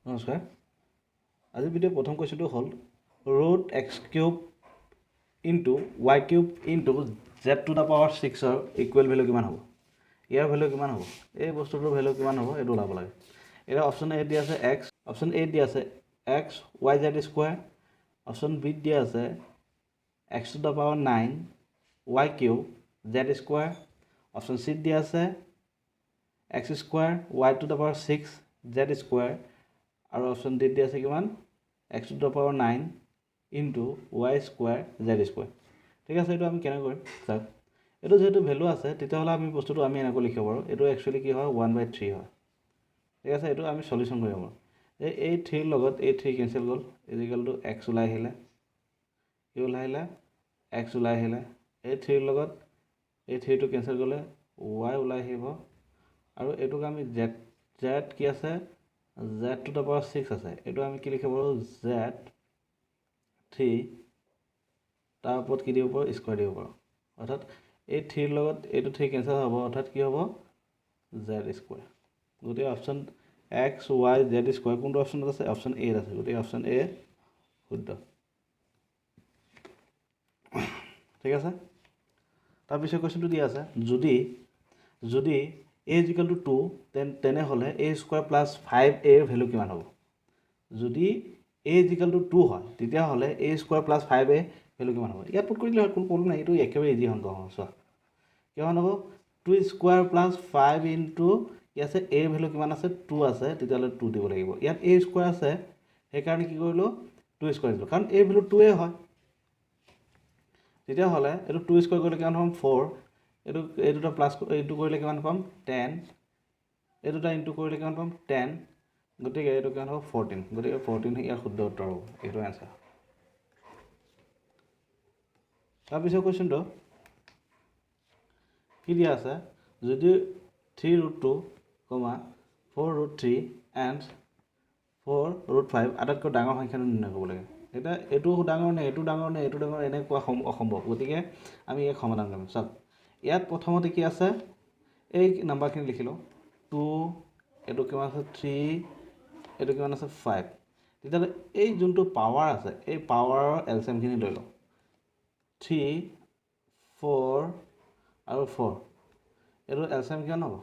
নমস্কাৰ আজি ভিডিঅ' প্ৰথম কোৱেশ্চনটো হ'ল root x cube into y cube into z two the power 6 ৰ ইকুৱেল ভ্যালু কিমান হ'ব ইয়াৰ ভ্যালু কিমান হ'ব এই বস্তুটোৰ ভ্যালু কিমান হ'ব এইটো ওলাব লাগে এটা অপচন এ দিয়া আছে x অপচন এ দিয়া আছে x y z square option B দিয়া আছে x to the power 9 y cube z square option C দিয়া আছে x square y to the power 6 z square আৰু অপচন ডি দিয়া আছে কিমান x to the power 9 into y square z square ঠিক আছে এটো আমি কেনে কৰিম স্যার এটো যেটো ভ্যালু আছে তেতিয়াহলে আমি বস্তুটো আমি এনেকৈ লিখিব পাৰো এটো একচুয়ালি কি হয় 1/3 হয় ঠিক আছে এটো আমি সলিউশন কৰিব পাৰো এই 3 লগত এই 3 কেনসেল গল ইকুয়াল টু x ওলাই আহিলে কি ওলাই আহিলে x ওলাই আহিলে এই 3 লগত এই 3 টো কেনসেল গলে y ওলাই আহিব আৰু এটোক আমি z কি আছে z to the power 6 আছে এটো আমি কি লিখিব পাৰো z 3 তাৰ ওপৰত কি দিব পাৰো স্কয়াৰ দিব পাৰো অৰ্থাৎ এই 3 লগত এটো 3 কেনসেল হ'ব অৰ্থাৎ কি হ'ব z স্কয়াৰ গতি option x y z square কোনটো অপচন আছে অপচন এ আছে গতি অপচন এ শুদ্ধ ঠিক আছে তাৰ পিছৰ কোৱেশ্চনটো দিয়া আছে যদি a is equal to 2 তেনে হলে a স্কয়াৰ প্লাস 5a এর ভ্যালু কিমান হ'ব যদি a is equal to 2 হয় তেতিয়া হলে a square plus 5a value কিমান হ'ব ইয়াত পুট কৰিলে কোন প্ৰবলেম নাই এটো একেবাৰে ইজি হন গম সো কিমান হ'ব 2 স্কয়াৰ প্লাস 5 ইনটু কি আছে a ভ্যালু কিমান আছে 2 আছে তেতিয়া হলে 2 দিব লাগিব ইয়াত a স্কয়াৰ আছে সেই কাৰণে কি কৰিলো 2 স্কয়াৰ দিলো কাৰণ a ভ্যালু 2a হয় তেতিয়া হলে এটো 2 স্কয়াৰ কৰিলে কিমান হ'ব 4 এটো প্লাস এটো কৰিলে কিমান পাম 10 এটোটা ইনটু কৰিলে কিমান পাম 10 গতিকে এটো কিমান হ'ব 14 গতিকে 14 ইয়াৰ শুদ্ধ উত্তৰ হ'ব এটো आंसर তাৰ পিছৰ কোৱেশ্চনটো কি দিয়া আছে যদি 3√2, 4√3 and 4√5 আটাইতকৈ ডাঙৰ সংখ্যাটো নিৰ্ণয় কৰিব লাগে এটা এটো ডাঙৰ নে এটো ডাঙৰ নে এটো ডাঙৰ এনে কোৱা অসম্ভৱ গতিকে আমি এক সমাধান কৰিম সব ইয়াত প্ৰথমতে কি আছে এই নাম্বাৰখিনি লিখিলো 2 এটো কিমান আছে 3 এটো কিমান আছে 5 তেতিয়া এই যোনটো পাৱাৰ আছে এই পাৱাৰৰ এলসিএম খিনি লৈ লও 3 4 আৰু 4 এটো এলসিএম কিমান হ'ব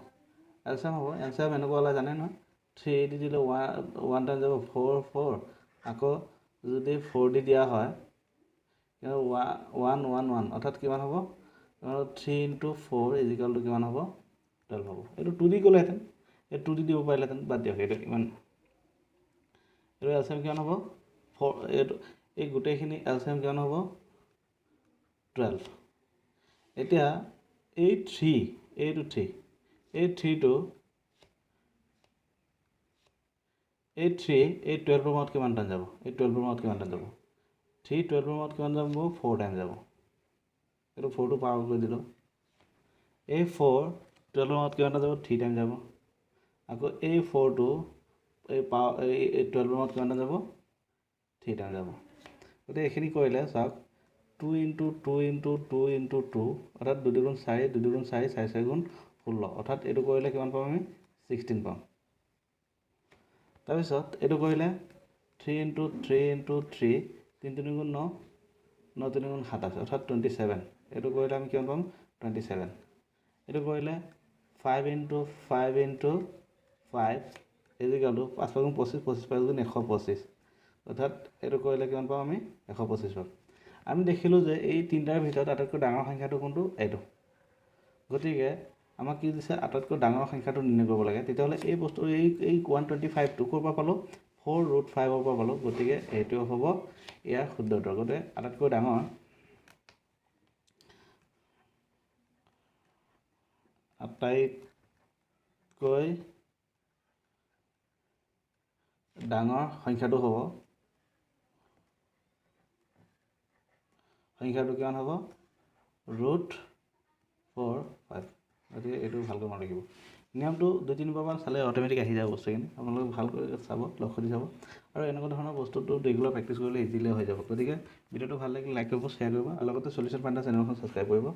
এলসিএম হ'ব এলসিএম এনেকুৱা হলে জানে ন 3 দি দিলে 1 টাইম যাব 4 4 আকৌ যদি 4 দি দিয়া হয় 1 1 1 অৰ্থাৎ কিমান হ'ব 3 into 4 is equal to কিমান হ'ব 12 হ'ব এটো 2 দি গলে হেতেন এই 2 দি দিব পাৰিলে হেতেন বাদ দিয়ক এটো কিমান এটো এলসিএম কিমান হ'ব 4 এটো এই গোটেইখিনি এলসিএম কিমান হ'ব 12 এতিয়া এই 3 এই 3 টো এই 3 এই 12 ৰ মত কিমান টাইম যাব এই 12 ৰ মত কিমান টাইম যাব 3 12 ৰ মত কিমান যাব 4 টাইম যাব এটো 4 টো পাৱাৰ কৰি দিলো এই 4 12 ৰ মত কিমান যাব 3 টাইম যাব আকৌ এই 4 টো এই 12 ৰ মত কিমান যাব 3 টাইম যাব গতে এখিনি কৰিলে চাওক 2 into 2 into 2 into 2 অৰ্থাৎ 2 গুণ 4 2 গুণ 4 4 4 গুণ 16 অৰ্থাৎ এটো কৰিলে কিমান পাম আমি 16 পাম তাৰ পিছত এটো কৰিলে 3 into 3 into 3 3 3 গুণ 9 9 3 গুণ 27 অৰ্থাৎ 27 এটো কৰিলে আমি কিমান পাম 27 এটো কৰিলে 5 into 5 into 5 is equal to 5 গুণ 25 25 গুণ 125 অৰ্থাৎ এটো কৰিলে কিমান পাম আমি 125 পাম আমি দেখিলো যে এই তিনটাৰ ভিতৰত আটাইতকৈ ডাঙৰ সংখ্যাটো কোনটো এটো গতিকে আমাক কি দিছে আটাইতকৈ ডাঙৰ সংখ্যাটো নিৰ্ণয় কৰিব লাগে তেতিয়াহলে এই বস্তু এই 125 টো কৰপা পালো 4√5 ৰ পৰা পালো গতিকে এটো হ'ব ইয়াৰ শুদ্ধ উত্তৰ গতে আটাইতকৈ ডাঙৰ সংখ্যাটো হ'ব সংখ্যাটো কিমান হ'ব √4 5 গতিকে এটো ভালকৈ মনত ৰাখিব নিয়মটো 2-3 বাৰ চালে অটোমেটিক আহি যাব বস্তুখিনি আপোনালোক ভালকৈ চাব লক্ষ্য দি চাব আৰু এনেকুৱা ধৰণৰ বস্তুটো ৰেগুলাৰ প্ৰেক্টিছ কৰিলে ইজিলি হৈ যাব গতিকে ভিডিওটো ভাল লাগিলে লাইক কৰিব শ্বেয়াৰ কৰিব আৰু লগতে সলিউশন ফাইণ্ডাৰ চেনেলখন সাবস্ক্ৰাইব কৰিব